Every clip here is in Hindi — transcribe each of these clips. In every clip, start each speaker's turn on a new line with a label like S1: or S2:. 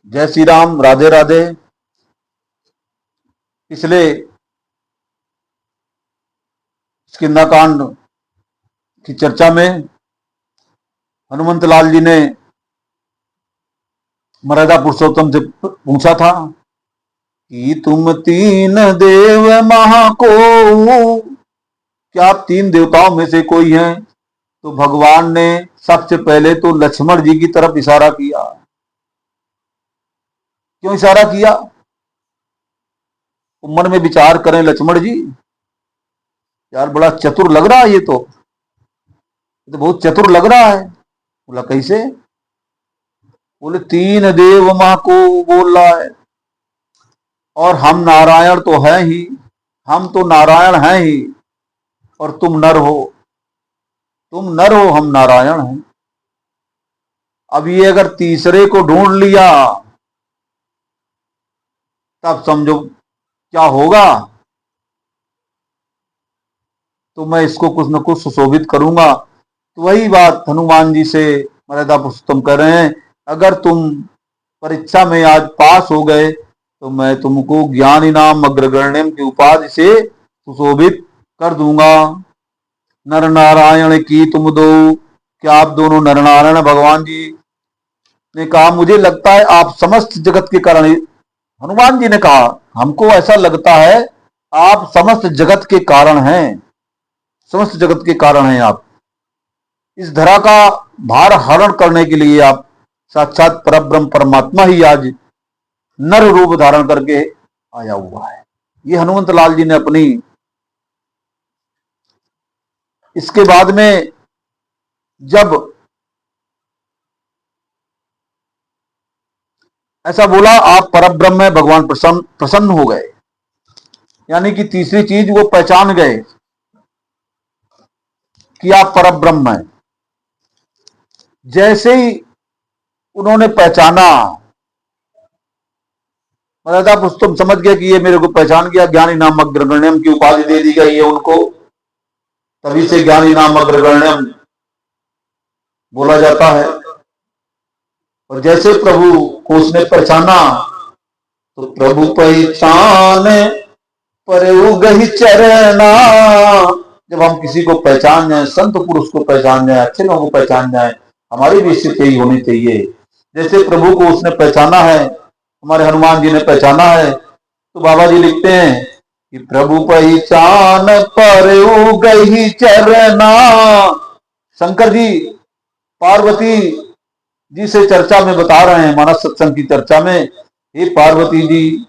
S1: जय श्री राम, राधे राधे। पिछले किन्नाकांड की चर्चा में हनुमंत लाल जी ने मर्यादा पुरुषोत्तम से पूछा था कि तुम तीन देव महा को, क्या आप तीन देवताओं में से कोई हैं? तो भगवान ने सबसे पहले तो लक्ष्मण जी की तरफ इशारा किया। क्यों इशारा किया? मन में विचार करें, लक्ष्मण जी यार बड़ा चतुर लग रहा है, ये तो बहुत चतुर लग रहा है। बोला कैसे? बोले तीन देव मां को बोल रहा है, और हम नारायण तो है ही, हम तो नारायण हैं ही, और तुम नर हो, तुम नर हो, हम नारायण हैं। अब ये अगर तीसरे को ढूंढ लिया तब समझो क्या होगा। तो मैं इसको कुछ न कुछ सुशोभित करूंगा। तो वही बात हनुमान जी से मर्यादा पुरुषोत्तम कर रहे हैं, अगर तुम परीक्षा में आज पास हो गए तो मैं तुमको ज्ञान इनाम अग्रगण्यम की उपाधि से सुशोभित कर दूंगा। नर नारायण की तुम दो, क्या आप दोनों नर नारायण? भगवान जी ने कहा मुझे लगता है आप समस्त जगत के कारण। हनुमान जी ने कहा हमको ऐसा लगता है आप समस्त जगत के कारण हैं, समस्त जगत के कारण हैं आप। इस धरा का भार हरण करने के लिए आप साक्षात परब्रह्म परमात्मा ही आज नर रूप धारण करके आया हुआ है। ये हनुमंत लाल जी ने अपनी, इसके बाद में जब ऐसा बोला आप परब्रह्म में, भगवान प्रसन्न हो गए। यानी कि तीसरी चीज वो पहचान गए कि आप परब्रह्म हैं। जैसे ही उन्होंने पहचाना, मर्यादा पुरुषोत्तम समझ गया कि ये मेरे को पहचान गया, ज्ञानी नाम अग्रगण्यम की उपाधि दे दी गई है उनको, तभी से ज्ञानी नाम अग्रगण्यम बोला जाता है। और जैसे प्रभु को उसने पहचाना तो प्रभु पहचान पर गही चरना। जब हम किसी को पहचान जाए, संत पुरुष को पहचान जाए, अच्छे लोगों को पहचान जाए, हमारी भी स्थिति यही होनी चाहिए। जैसे प्रभु को उसने पहचाना है, हमारे हनुमान जी ने पहचाना है, तो बाबा जी लिखते हैं कि प्रभु पहचान पर गई चरना। शंकर जी पार्वती जी से चर्चा में बता रहे हैं, मानस सत्संग की चर्चा में, हे पार्वती जी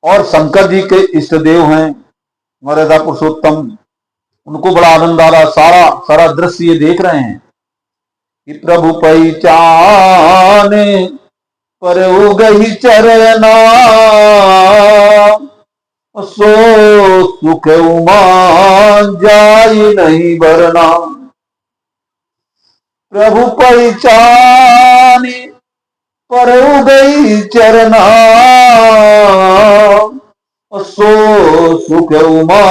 S1: और शंकर जी के इष्ट देव हैं मर्यादा पुरुषोत्तम, उनको बड़ा आनंद आ रहा, सारा सारा दृश्य ये देख रहे हैं कि प्रभु पहचान पर गई चरना, सो सुख उमा जाई नहीं भरना। प्रभु पहचान पर गई चरना, सो सुख उमा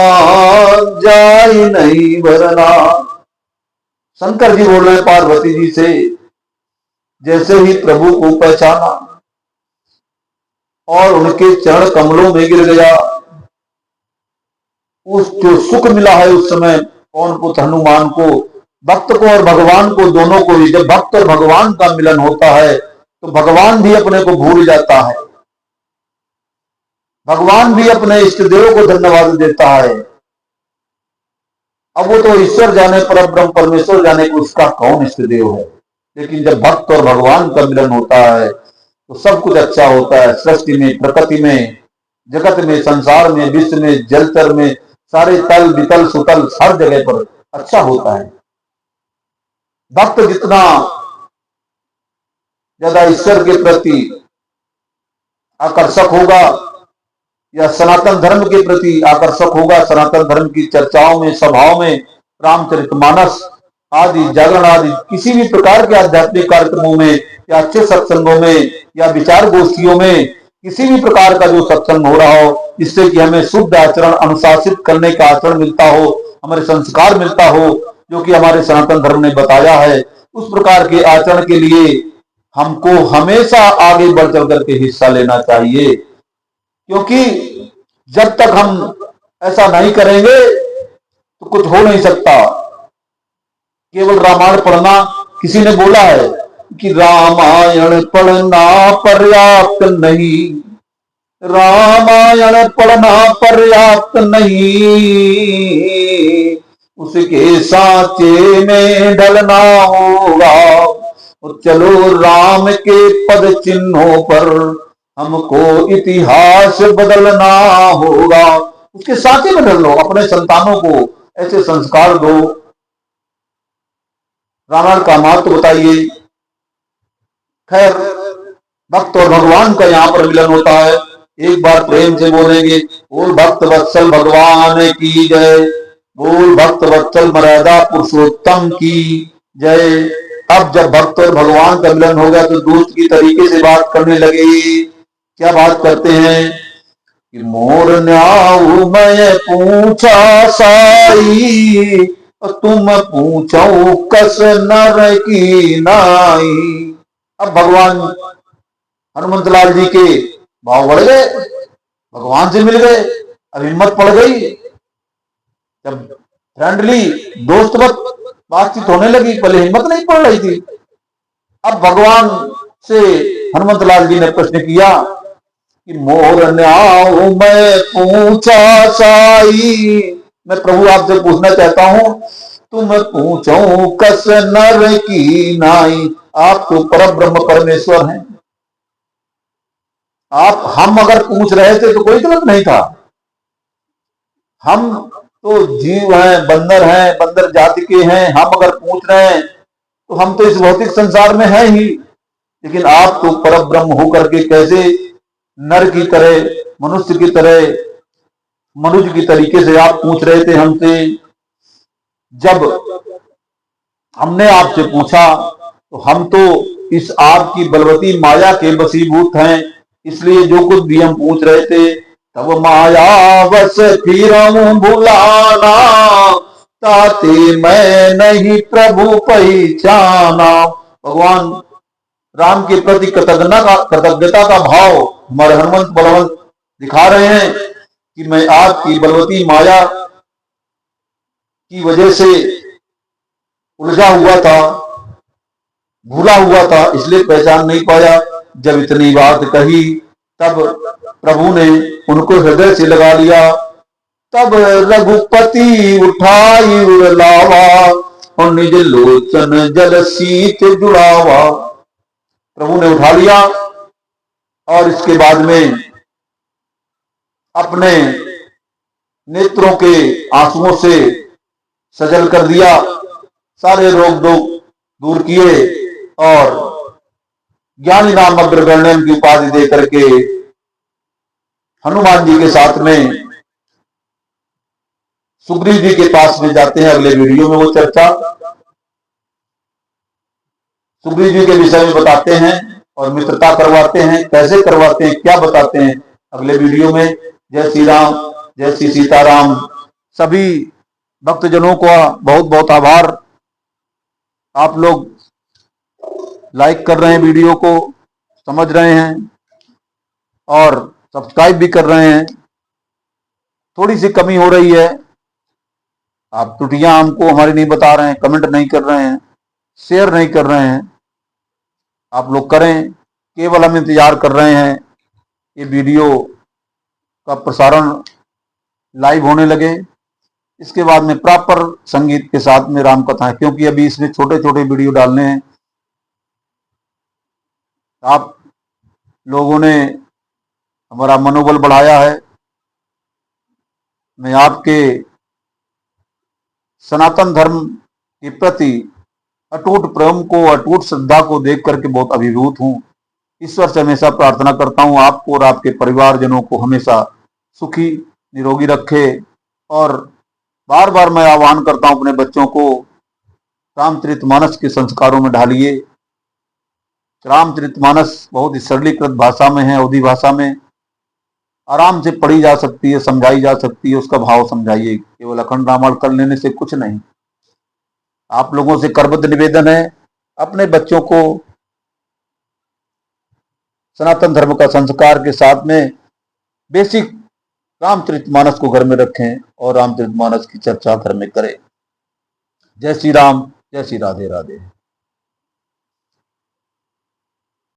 S1: जाई नहीं भरना। शंकर जी बोल रहे पार्वती जी से, जैसे ही प्रभु को पहचाना और उनके चरण कमलों में गिर गया, उस जो सुख मिला है उस समय कौन को, हनुमान को, भक्त को और भगवान को, दोनों को ही। जब भक्त और भगवान का मिलन होता है तो भगवान भी अपने को भूल जाता है, भगवान भी अपने इष्ट देव को धन्यवाद देता है। अब वो तो ईश्वर जाने, परब्रह्म परमेश्वर जाने को उसका कौन इष्ट देव है, लेकिन जब भक्त और भगवान का मिलन होता है तो सब कुछ अच्छा होता है। सृष्टि में, प्रकृति में, जगत में, संसार में, विश्व में, जलचर में, सारे तल वितल सुतल हर जगह पर अच्छा होता है। भक्त जितना ज्यादा ईश्वर के प्रति आकर्षक होगा या सनातन धर्म के प्रति आकर्षक होगा, सनातन धर्म की चर्चाओं में, सभाओं में, रामचरितमानस आदि, जागरण आदि किसी भी प्रकार के आध्यात्मिक कार्यक्रमों में या अच्छे सत्संगों में या विचार गोष्ठियों में, किसी भी प्रकार का जो सत्संग हो रहा हो जिससे कि हमें शुद्ध आचरण, अनुशासित करने का आचरण मिलता हो, हमारे संस्कार मिलता हो, जो कि हमारे सनातन धर्म ने बताया है, उस प्रकार के आचरण के लिए हमको हमेशा आगे बढ़ चल करके हिस्सा लेना चाहिए, क्योंकि जब तक हम ऐसा नहीं करेंगे तो कुछ हो नहीं सकता। केवल रामायण पढ़ना, किसी ने बोला है कि रामायण पढ़ना पर्याप्त नहीं, रामायण पढ़ना पर्याप्त नहीं, उसके सांचे में ढलना होगा। और चलो राम के पद चिन्हों पर हमको इतिहास बदलना होगा। उसके सांचे में ढल लो, अपने संतानों को ऐसे संस्कार दो, रामायण का महत्व बताइए। खैर, भक्त और भगवान का यहाँ पर मिलन होता है। एक बार प्रेम से बोलेंगे, बोल भक्त वत्सल भगवान की जय, बोल भक्त वत्सल मर्यादा पुरुषोत्तम की जय। अब जब भक्त और भगवान का मिलन हो गया तो दोस्त की तरीके से बात करने लगे। क्या बात करते हैं कि मोर न्याऊ मैं पूछा साई, तुम पूछो कस नर की नाई। अब भगवान हनुमंत लाल जी के भाव बढ़ गए, भगवान से मिल गए, अब हिम्मत पड़ गई। जब फ्रेंडली दोस्तवत बातचीत होने लगी, पहले हिम्मत नहीं पड़ रही थी। अब भगवान से हनुमंत लाल जी ने प्रश्न किया कि मोर न्याऊ मैं पूछा साई, मैं प्रभु आपसे पूछना चाहता हूं, तुम पूछो कस नर की नाई। आप तो परम ब्रह्म परमेश्वर हैं, आप हम अगर पूछ रहे थे तो कोई गलत नहीं था। हम तो जीव हैं, बंदर जाति के हैं, हम अगर पूछ रहे हैं तो हम तो इस भौतिक संसार में हैं ही, लेकिन आप तो परम ब्रह्म होकर के कैसे नर की तरह, मनुष्य की तरह, मनुष्य की तरीके से आप पूछ रहे थे हमसे। जब हमने आपसे पूछा तो हम तो इस आपकी बलवती माया के वशीभूत हैं, इसलिए जो कुछ भी हम पूछ रहे थे तब माया बस फिर भुलाना, ताते मैं नहीं प्रभु पहचाना। भगवान राम के प्रति कृतज्ञता का भाव हमारे हनुमंत बलवंत दिखा रहे हैं कि मैं आपकी बलवती माया की वजह से उलझा हुआ था, भूला हुआ था, इसलिए पहचान नहीं पाया। जब इतनी बात कही तब प्रभु ने उनको हृदय से लगा लिया। तब रघुपति उठाई उड़लावा, और निज लोचन जल सीत जुड़ावा। प्रभु ने उठा लिया और इसके बाद में अपने नेत्रों के आंसुओं से सजल कर दिया, सारे रोग दूर किए और ज्ञानी नाम अग्रगण्यम की उपाधि दे करके हनुमान जी के साथ में सुग्रीव जी के पास में जाते हैं। अगले वीडियो में वो चर्चा सुग्रीव जी के विषय में बताते हैं और मित्रता करवाते हैं, कैसे करवाते हैं, क्या बताते हैं अगले वीडियो में। जय श्री राम, जय श्री सीताराम। सभी भक्तजनों का बहुत बहुत आभार। आप लोग लाइक कर रहे हैं, वीडियो को समझ रहे हैं और सब्सक्राइब भी कर रहे हैं। थोड़ी सी कमी हो रही है, आप त्रुटियां हमको हमारी नहीं बता रहे हैं, कमेंट नहीं कर रहे हैं, शेयर नहीं कर रहे हैं। आप लोग करें, केवल हम इंतजार कर रहे हैं ये वीडियो का प्रसारण लाइव होने लगे, इसके बाद में प्रॉपर संगीत के साथ में राम कथाएं, क्योंकि अभी इसमें छोटे छोटे वीडियो डालने हैं। आप लोगों ने हमारा मनोबल बढ़ाया है। मैं आपके सनातन धर्म के प्रति अटूट प्रेम को, अटूट श्रद्धा को देख करके बहुत अभिभूत हूं। ईश्वर से हमेशा प्रार्थना करता हूं आपको और आपके परिवारजनों को हमेशा सुखी निरोगी रखे। और बार बार मैं आह्वान करता हूं अपने बच्चों को रामचरितमानस के संस्कारों में ढालिए। रामचरितमानस बहुत ही सरलीकृत भाषा में है, अवधी भाषा में आराम से पढ़ी जा सकती है, समझाई जा सकती है, उसका भाव समझाइए। केवल अखंड रामायण कर लेने से कुछ नहीं। आप लोगों से करबद्ध निवेदन है, अपने बच्चों को सनातन धर्म का संस्कार के साथ में बेसिक रामचरितमानस को घर में रखें और रामचरितमानस की चर्चा घर में करें। जय श्री राम, जय श्री राधे राधे।